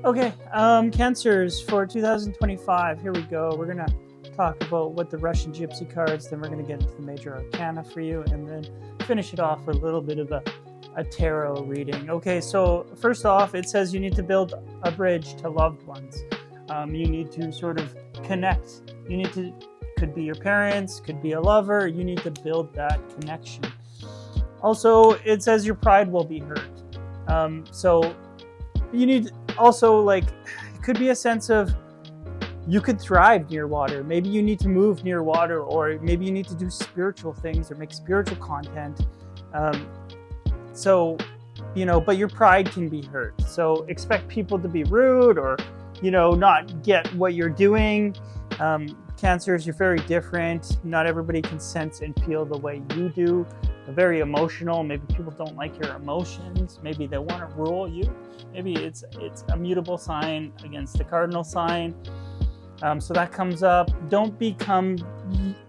Okay, Cancers for 2025. Here we go. We're going to talk about what the Russian Gypsy cards, then we're going to get into the major arcana for you, and then finish it off with a little bit of a tarot reading. Okay, so first off, it says you need to build a bridge to loved ones. You need to sort of connect. You need to, could be your parents, could be a lover. You need to build that connection. Also, it says your pride will be hurt. So you need also, like, it could be a sense of you could thrive near water. Maybe you need to move near water, or maybe you need to do spiritual things or make spiritual content. So, but your pride can be hurt. So expect people to be rude or, not get what you're doing. Cancers, you're very different. Not everybody can sense and feel the way you do. You're very emotional. Maybe people don't like your emotions. Maybe they want to rule you. Maybe it's a mutable sign against the cardinal sign. So that comes up.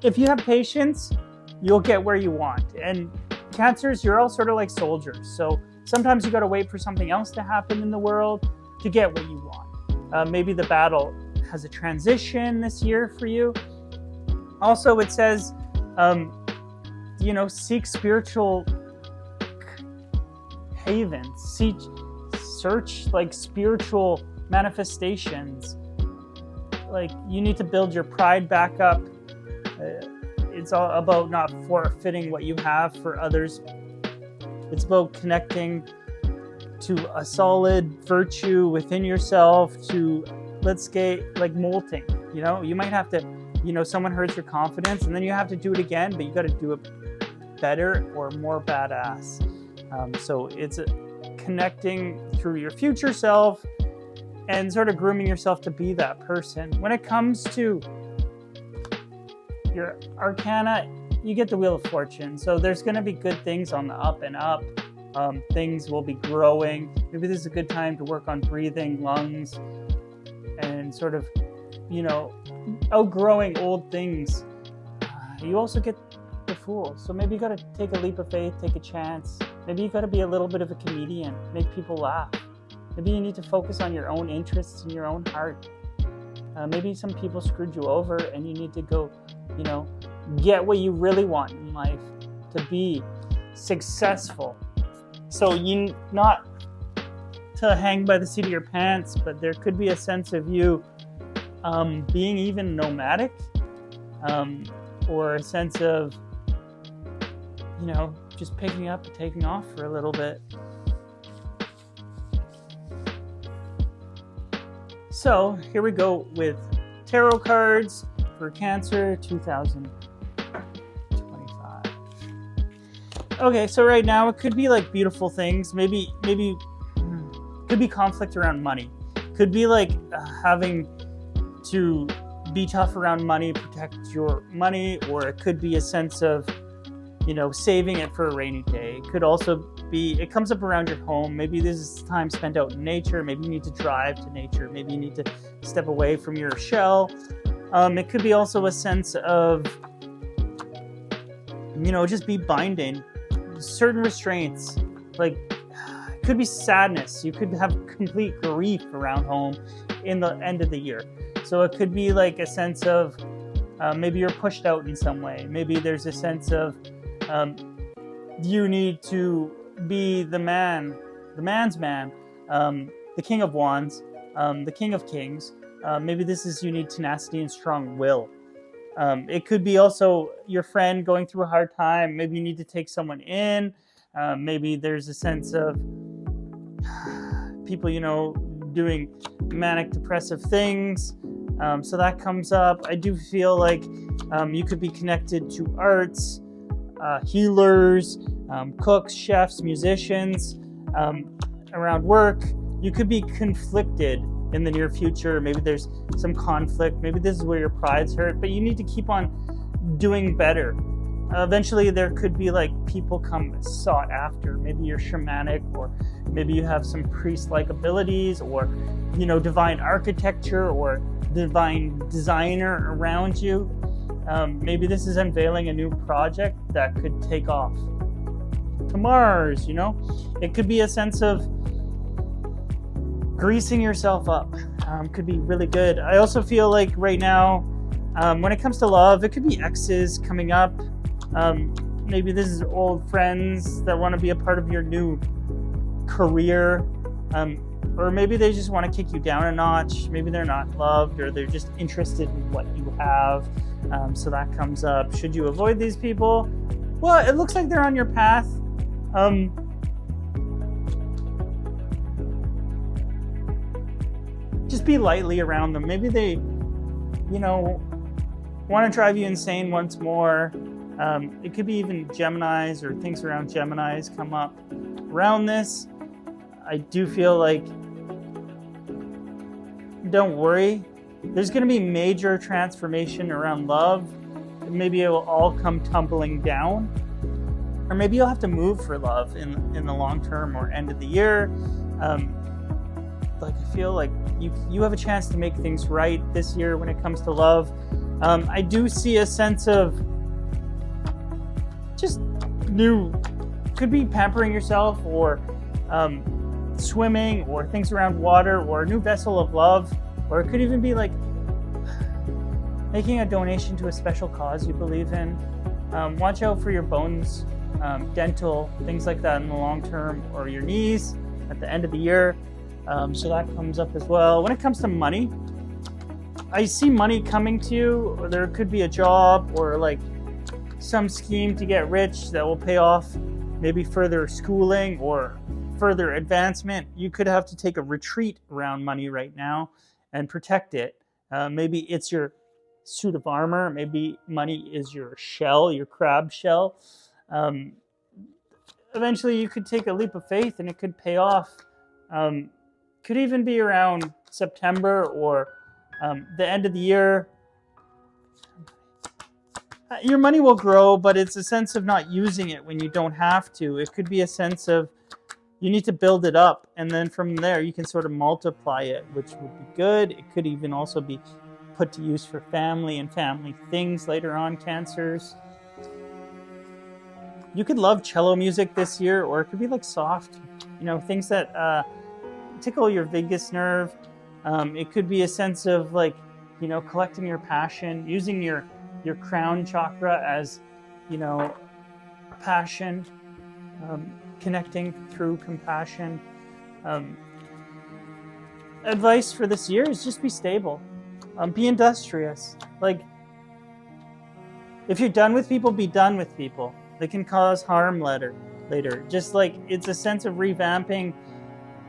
If you have patience, you'll get where you want. And Cancers, you're all sort of like soldiers. So sometimes you got to wait for something else to happen in the world to get what you want. Maybe the battle has a transition this year for you. Also, it says, seek spiritual havens. Search like spiritual manifestations. Like, you need to build your pride back up. It's all about not forfeiting what you have for others. It's about connecting to a solid virtue within yourself, to, let's say, like molting. You might have to, someone hurts your confidence and then you have to do it again, but you got to do it better or more badass. So it's connecting through your future self and sort of grooming yourself to be that person. When it comes to your arcana, you get the Wheel of Fortune. So there's going to be good things on the up and up. Things will be growing. Maybe this is a good time to work on breathing, lungs, and sort of, outgrowing old things. You also get the Fool. So maybe you got to take a leap of faith, take a chance. Maybe you got to be a little bit of a comedian, make people laugh. Maybe you need to focus on your own interests and your own heart. Maybe some people screwed you over and you need to go, get what you really want in life, to be successful. So you not to hang by the seat of your pants, but there could be a sense of you being even nomadic, or a sense of, just picking up and taking off for a little bit. So here we go with tarot cards for Cancer 2025. Okay, so right now it could be like beautiful things. Maybe could be conflict around money. Could be like having to be tough around money, protect your money, or it could be a sense of, saving it for a rainy day. It could also be, it comes up around your home. Maybe this is time spent out in nature. Maybe you need to drive to nature. Maybe you need to step away from your shell. It could be also a sense of, just be binding. Certain restraints, like, it could be sadness. You could have complete grief around home in the end of the year. So it could be like a sense of, maybe you're pushed out in some way. Maybe there's a sense of, you need to be the man's man, the King of Wands, the King of Kings. Maybe this is, you need tenacity and strong will. It could be also your friend going through a hard time. Maybe you need to take someone in. Maybe there's a sense of people, doing manic depressive things. So that comes up. I do feel like you could be connected to arts, healers, cooks, chefs, musicians, around work. You could be conflicted in the near future. Maybe there's some conflict. Maybe this is where your pride's hurt, but you need to keep on doing better. Eventually there could be like people come sought after. Maybe you're shamanic, or maybe you have some priest-like abilities, or, divine architecture or divine designer around you. Maybe this is unveiling a new project that could take off to Mars, It could be a sense of greasing yourself up could be really good. I also feel like right now, when it comes to love, it could be exes coming up. Maybe this is old friends that want to be a part of your new career. Or maybe they just want to kick you down a notch. Maybe they're not loved, or they're just interested in what you have. So that comes up. Should you avoid these people? Well, it looks like they're on your path. Just be lightly around them. Maybe they, want to drive you insane once more. It could be even Geminis or things around Geminis come up around this. I do feel like, don't worry. There's going to be major transformation around love. Maybe it will all come tumbling down. Or maybe you'll have to move for love in the long term or end of the year. I feel like you have a chance to make things right this year when it comes to love. I do see a sense of just could be pampering yourself, or swimming, or things around water, or a new vessel of love, or it could even be like making a donation to a special cause you believe in. Watch out for your bones, dental, things like that in the long term, or your knees at the end of the year. So that comes up as well. When it comes to money, I see money coming to you, or there could be a job or like some scheme to get rich that will pay off maybe further schooling or further advancement. You could have to take a retreat around money right now and protect it. Maybe it's your suit of armor. Maybe money is your shell, your crab shell. Eventually you could take a leap of faith and it could pay off. Could even be around September or the end of the year. Your money will grow, but it's a sense of not using it when you don't have to. It could be a sense of you need to build it up, and then from there you can sort of multiply it, which would be good. It could even also be put to use for family and family things later on, Cancers. You could love cello music this year, or it could be like soft, things that tickle your vagus nerve. It could be a sense of like, collecting your passion, using your crown chakra as, passion, connecting through compassion. Advice for this year is just be stable. Be industrious. Like, if you're done with people, be done with people. They can cause harm later. Just like, it's a sense of revamping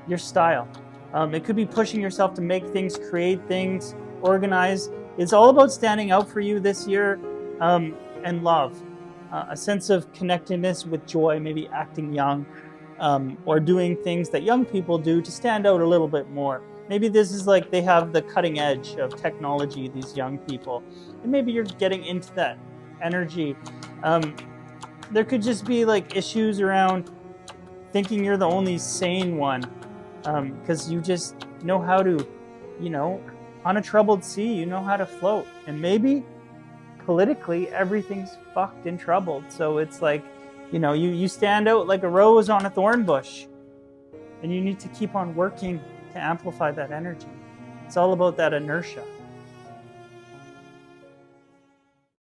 your style. It could be pushing yourself to make things, create things, organize. It's all about standing out for you this year, and love. A sense of connectedness with joy, maybe acting young, or doing things that young people do to stand out a little bit more. Maybe this is like they have the cutting edge of technology, these young people, and maybe you're getting into that energy. There could just be like issues around thinking you're the only sane one, because you just know how to, on a troubled sea, you know how to float. And maybe politically everything's fucked and troubled. So it's like, you stand out like a rose on a thorn bush, and you need to keep on working to amplify that energy. It's all about that inertia.